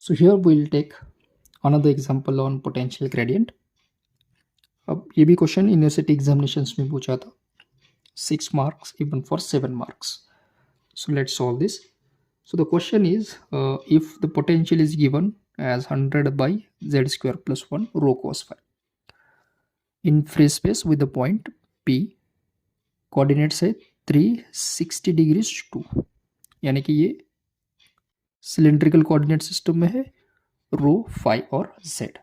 So here we will take another example on potential gradient. अब ये भी question university examinations में पूछा था, 6 marks even for 7 marks. So let's solve this. So the question is, if the potential is given as 100 by z square plus 1 rho cos phi in free space with the point P, coordinates है 360 degrees 2, यानी कि ये cylindrical coordinate system में है rho phi और z,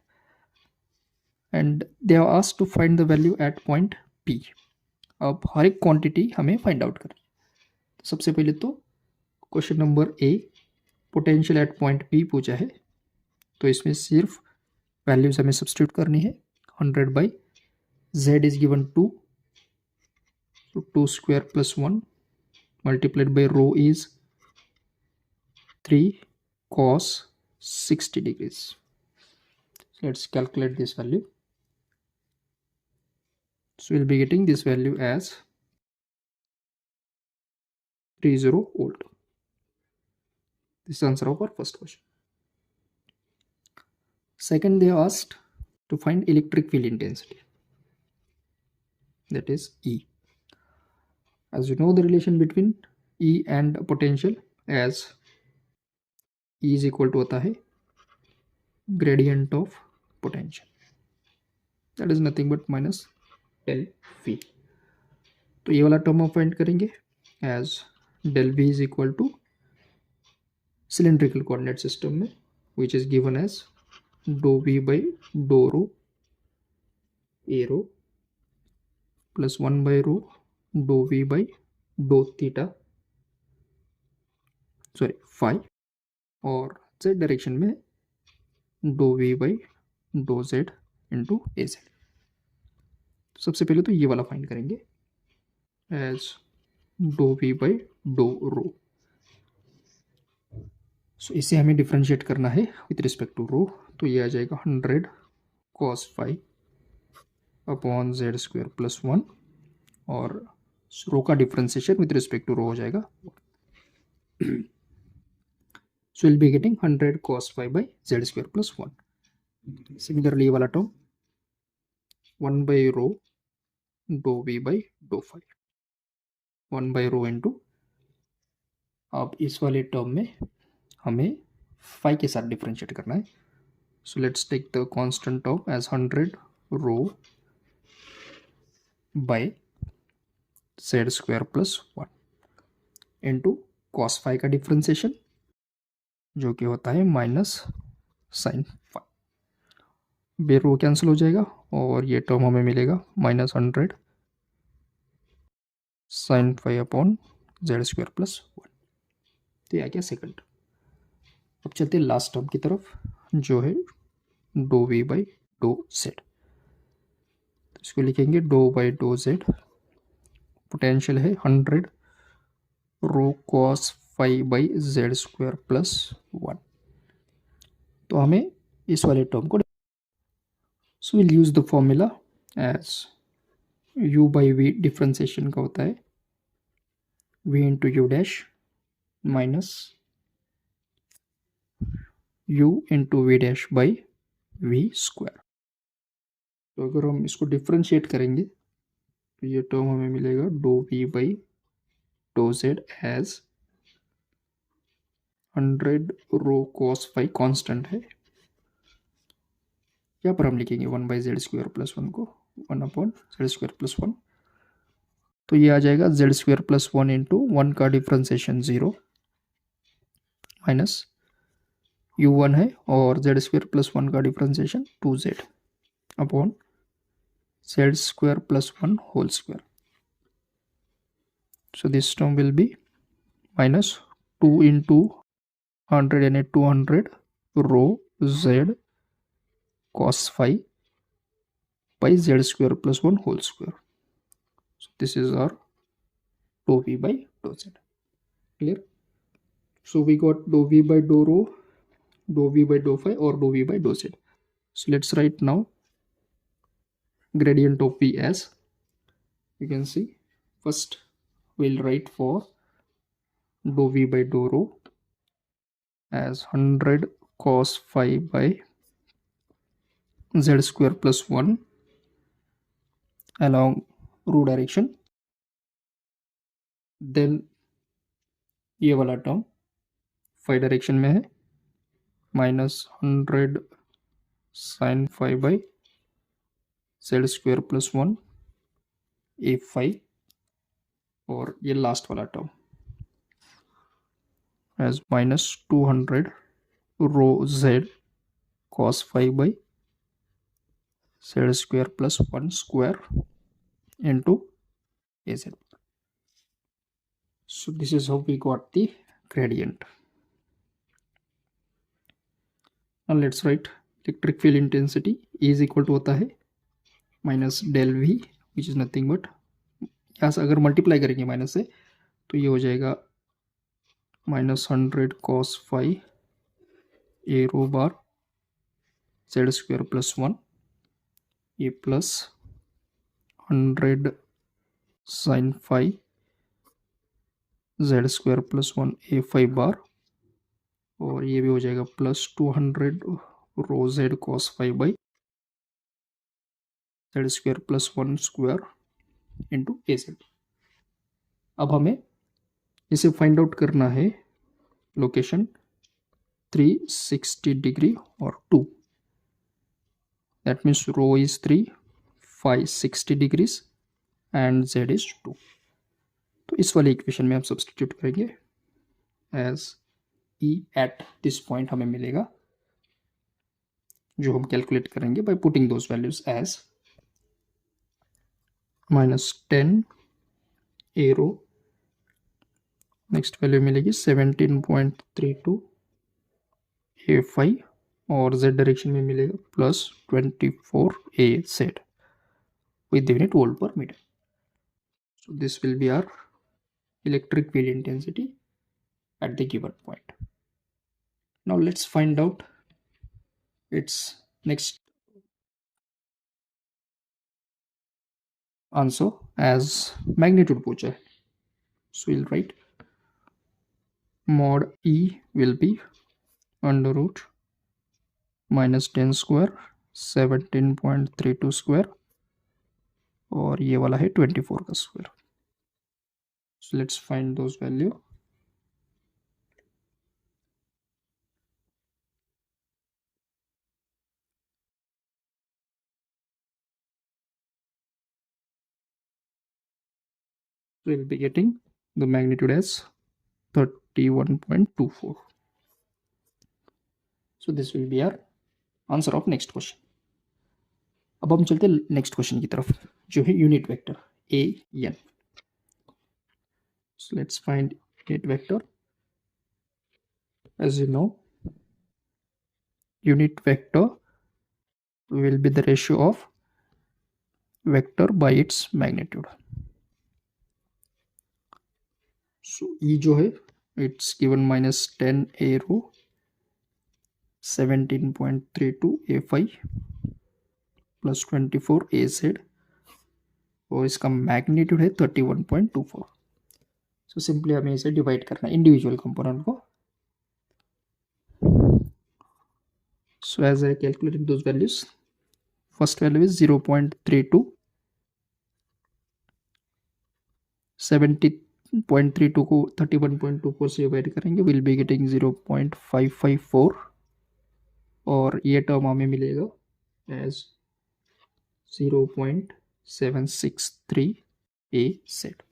and they are asked to find the value at point P. अब हर एक क्वांटिटी हमें फाइंड आउट करनी है. तो सबसे पहले तो question number A, potential at point P पूछा है, तो इसमें सिर्फ वैल्यूज हमें सब्स्टिट्यूट करनी है. 100 बाई जेड इज गिवन 2, तो 2 square plus 1 multiplied by rho is 3 cos 60 degrees. Let's calculate this value. So we'll be getting this value as 30 volt. This is the answer of our first question. Second, they asked to find electric field intensity, that is E. As you know the relation between E and potential, as E is equal to होता है gradient of potential, that is nothing but minus del V. तो ये वाला term हम find करेंगे as del V is equal to cylindrical coordinate system में, which is given as dou V by dou rho a rho plus 1 by rho dou V by dou theta phi, और z direction में dou V by dou z into az. सबसे पहले तो ये वाला find करेंगे as dou V by dou rho. सो इसे हमें डिफ्रेंशिएट करना है विथ रिस्पेक्ट टू रो, तो ये आ जाएगा 100 cos phi upon z square plus 1, और रो का differentiation with respect to rho हो जाएगा. So will be getting 100 cos phi by z square plus 1. Similarly ये वाला term 1 by rho do v by do phi, 1 by rho into, अब इस वाले term में हमें फाई के साथ डिफरेंशिएट करना है. So let's take the constant term as 100 rho by z square plus 1 into cos phi का डिफरेंशिएशन जो कि होता है माइनस साइन फाई. बे रो कैंसिल हो जाएगा और ये टर्म हमें मिलेगा minus 100 sine phi upon z square plus 1. तो ये आ गया सेकंड. अब चलते हैं लास्ट टर्म की तरफ जो है do v by do z. इसको लिखेंगे do by do z. Potential है 100 rho cos phi by z square plus 1. तो हमें इस वाले टर्म को, so will use the formula as u by v differentiation का होता है v into u dash minus u into v dash by v square. तो अगर हम इसको डिफ्रेंशिएट करेंगे तो ये टर्म हमें मिलेगा do v by do z as 100 rho cos phi constant है, यहाँ पर हम लिखेंगे 1 बाई जेड स्क्वायर प्लस 1 को 1 अपॉन जेड स्क्वायर प्लस 1. तो ये आ जाएगा जेड स्क्वायर प्लस 1 इंटू 1 का डिफ्रेंसिएशन 0 माइनस u1 है और जेड स्क्वायर प्लस 1 का differentiation 2z upon z square plus 1 whole square. So this term will be minus 2 into 100 यानी 200 rho z cos phi by z square plus 1 whole square. So this is our dou v by dou z. Clear? So we got dou v by dou rho, dou v by dou phi or dou v by dou z. So let's write now gradient of v as, you can see, first we'll write for dou v by dou rho as 100 cos phi by z square plus 1 along row direction. Then ये वाला term phi direction में है, -100 sin phi by z square plus 1 a phi. और ये last वाला term as -200 rho z cos phi by z square plus 1 square into az. So this is how we got the gradient. Now let's write electric field intensity is equal to होता है minus del v which is nothing but, यहाँ से अगर multiply करेंगे minus से तो ये हो जाएगा -100 cos phi a rho bar z square plus 1 ये plus 100 sin phi z square plus 1 a phi bar, और ये भी हो जाएगा plus 200 rho z cos phi by z square plus 1 square into a z. अब हमें इसे फाइंड आउट करना है लोकेशन 360 डिग्री और 2. That means rho is 3, phi 60 degrees and z is 2. तो इस वाले इक्वेशन में हम सब्सटीट्यूट करेंगे as E at this point हमें मिलेगा, जो हम कैलकुलेट करेंगे by putting those values as -10 a rho, next value मिलेगी 17.32 ए फाई, और z डायरेक्शन में मिलेगा +24 ए z with the unit volt per meter. So this will be our electric field intensity at the given point. Now let's find out its next answer as magnitude पूछा है. So we'll write mod E will be under root -10 square 17.32 square, और ये वाला है 24 का square. So let's find those value. So we'll be getting the magnitude as 31.24. So this will be our answer of next question. अब हम चलते हैं next question की तरफ, जो है unit vector a n. So let's find unit vector. As you know, unit vector will be the ratio of vector by its magnitude. So E जो है it's given -10 a rho 17.32 a phi plus 24 a z, और इसका magnitude है 31.24. So simply हमें इसे divide करना है individual component को. So as I calculated those values, first value is 0.32, 70.32 को 31.24 से डिवाइड करेंगे, विल बी गेटिंग 0.554, और ये टर्म हमें मिलेगा एज 0.763 ए सेट.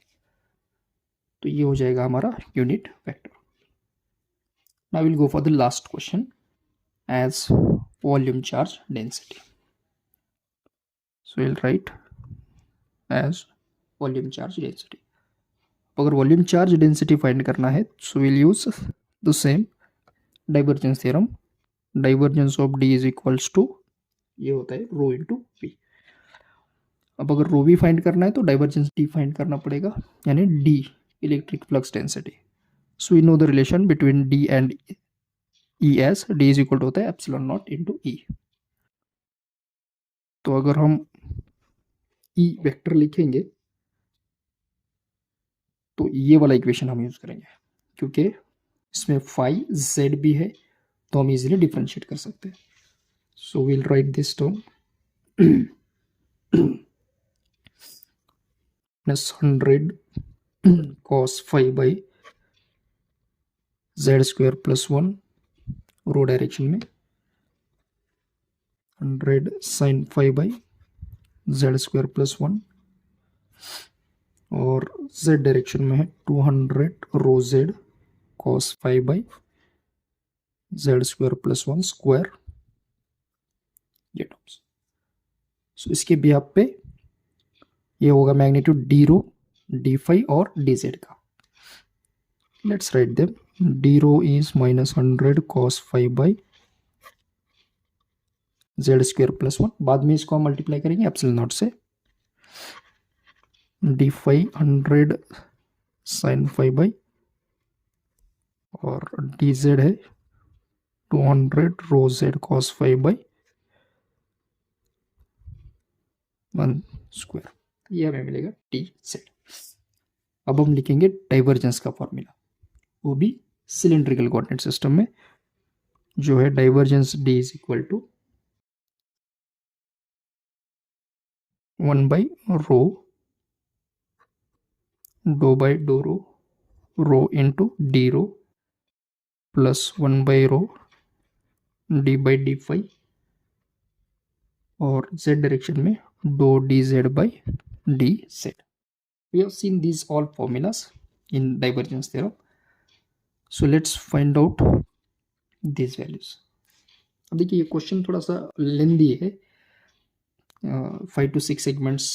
तो ये हो जाएगा हमारा unit vector. Now will go for the last question as volume charge density. So will write as volume charge density. अगर वॉल्यूम चार्ज डेंसिटी फाइंड करना है so will use the same divergence theorem. Divergence of D is equals to, ये होता है rho into we. अब अगर रो we find करना है तो डाइवर्जेंस डी फाइंड करना पड़ेगा, यानी D electric flux density. So we know the relation between D and E as D is equal to होता है एप्सिलॉन नॉट इंटू ई. तो अगर हम ई वेक्टर लिखेंगे तो ये वाला इक्वेशन हम यूज करेंगे, क्योंकि इसमें फाई जेड भी है तो हम इजीली डिफरेंशिएट कर सकते हैं. So will write this term plus 100 cos phi by z square plus 1 rho direction में, 100 sin phi by z square plus 1 और z डायरेक्शन में है 200 rho z cos phi by z square plus 1 square, ये terms. सो इसके behalf पे ये होगा magnitude D rho, D phi और डी जेड का. Let's write them. D rho is minus 100 cos phi by z square plus 1. बाद में इसको हम मल्टीप्लाई करेंगे एप्सिलॉन नॉट से. D phi 100 sin phi by और डी जेड है 200 rho z cos phi by 1 square. ये हमें मिलेगा टी जेड. अब हम लिखेंगे डाइवर्जेंस का फॉर्मूला, वो भी सिलेंड्रिकल कोऑर्डिनेट सिस्टम में, जो है divergence D is equal to 1 by rho do by do rho into D rho plus 1 by rho d by d phi और z डायरेक्शन में do D z by d z. We have seen these all formulas in divergence theorem. So let's find out these values. अब देखिए ये question थोड़ा सा लेंदी है, 5 to 6 segments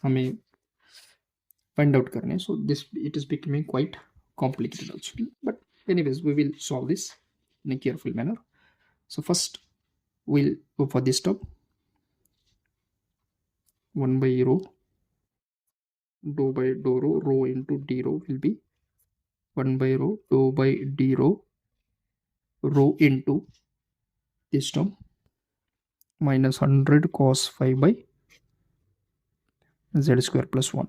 हमें find out करने हैं. So this it is becoming quite complicated also, but anyways we will solve this in a careful manner. So first we'll go for this term, 1 by rho dou by dou rho into d rho will be 1 by rho dou by d rho into this term minus 100 cos phi by z square plus 1.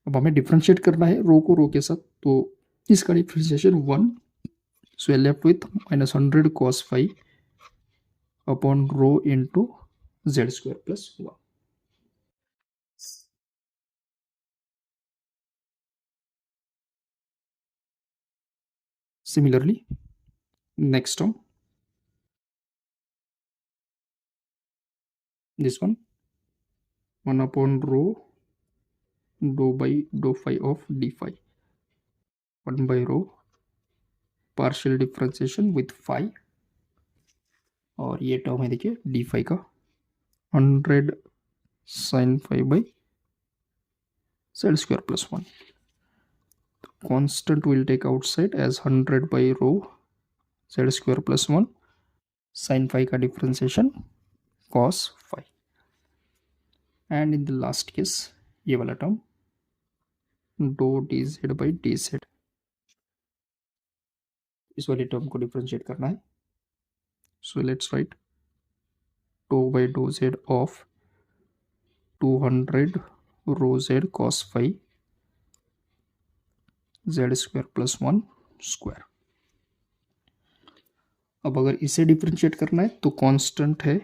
अब हमें differentiate करना है रो को रो के साथ, तो इसका differentiation 1. So I left with minus 100 cos phi upon rho into z square plus 1. Similarly, next term, this one 1 upon rho dou by dou phi of d phi, 1 by rho partial differentiation with phi, और ये term है देखिए D phi का 100 sin phi by z square plus 1. Constant will take outside as 100 by rho z square plus 1 sin phi का differentiation cos phi, and in the last case ये वाला term dou dz by dz, इस वाले term को differentiate करना है. So let's write dou by dou z of 200 rho z cos phi z square plus 1 square. अब अगर इसे डिफरेंशिएट करना है तो कांस्टेंट है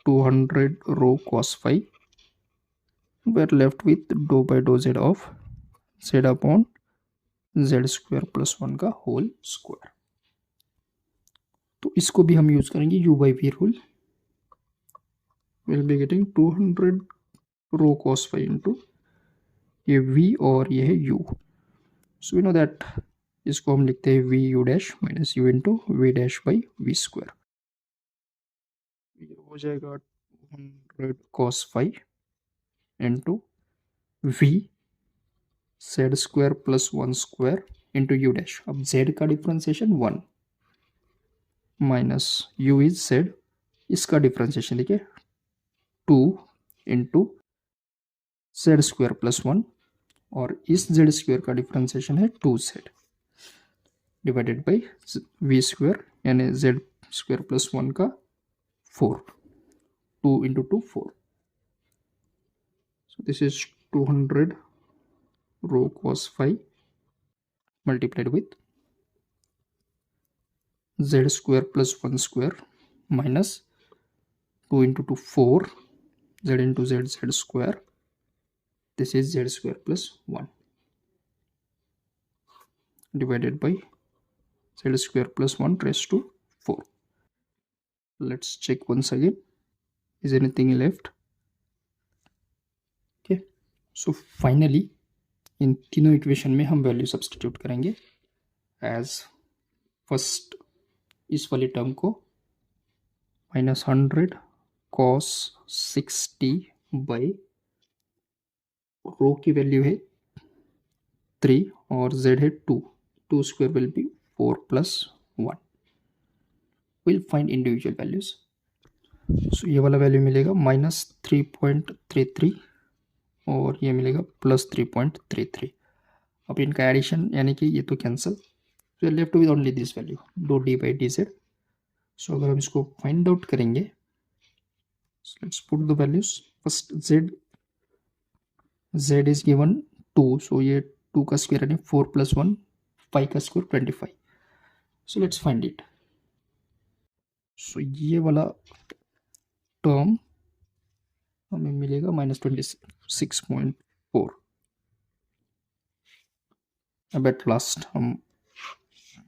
200 rho cos phi, we are left with dou by dou z of z upon z square plus 1 का whole square. तो इसको भी हम यूज करेंगे u by v rule. Will be getting 200 rho cos phi into ये v और ये है u. So we know that इसको हम लिखते हैं v u dash minus u into v dash by v square. ये हो जाएगा 200 cos phi into v z square plus 1 square into u dash. अब z का differentiation 1 minus u is z, इसका डिफ्रेंसिएशन देखिए 2 इंटू z स्क्वायर प्लस 1, और इस z square का डिफ्रेंसिएशन है 2z divided by v square, यानी z स्क्वायर प्लस 1 का 4, 2 into 2 4. So this is 200 rho cos phi multiplied with z square plus 1 square minus 2 into 2 4 z into z square. This is z square plus 1 divided by z square plus 1 raised to 4. Let's check once again. Is anything left? Okay, so finally इन तीनों equation में हम value substitute करेंगे. As first इस वाली term को -100 cos 60 by rho की value है 3 और z है 2 square will be 4 + 1. Will find individual values. So ये वाला वैल्यू मिलेगा -3.33 और ये मिलेगा +3.33. अब इनका एडिशन यानी कि ये तो कैंसिल, तो left with only this value दो डी बाई डी जेड. सो अगर हम इसको फाइंड आउट करेंगे, let's put the values. First z is given 2, सो ये 2 का स्क्वायर यानी 4 + 1 5 का square 25. So let's find it. So ये वाला टर्म हमें मिलेगा -26.4. अब एट लास्ट हम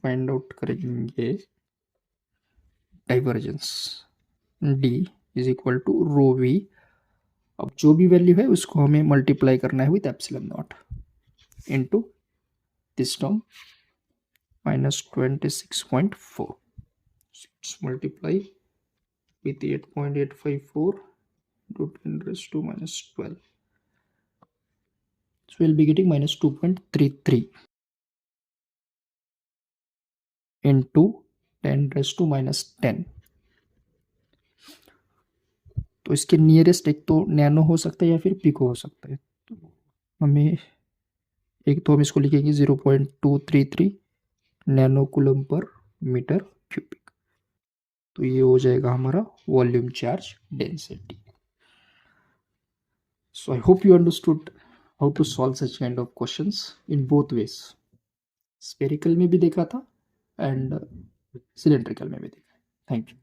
फाइंड आउट करेंगे divergence. d is equal to rho V. अब जो भी वैल्यू है उसको हमें मल्टीप्लाई करना है with epsilon not into this term -26.4. Multiply with 8.854 to 10 raised to -12. So we'll be getting -2.33 into 10 raised to -10. तो इसके नियरेस्ट एक तो नैनो हो सकता है या फिर पिको हो सकता है. तो हमें एक तो हम इसको लिखेंगे 0.233 nano coulomb per metre cubic. तो ये हो जाएगा हमारा volume charge density. So I hope you understood how to solve such kind of questions in both ways. Spherical में भी देखा था and cylindrical में भी देखा. Thank you.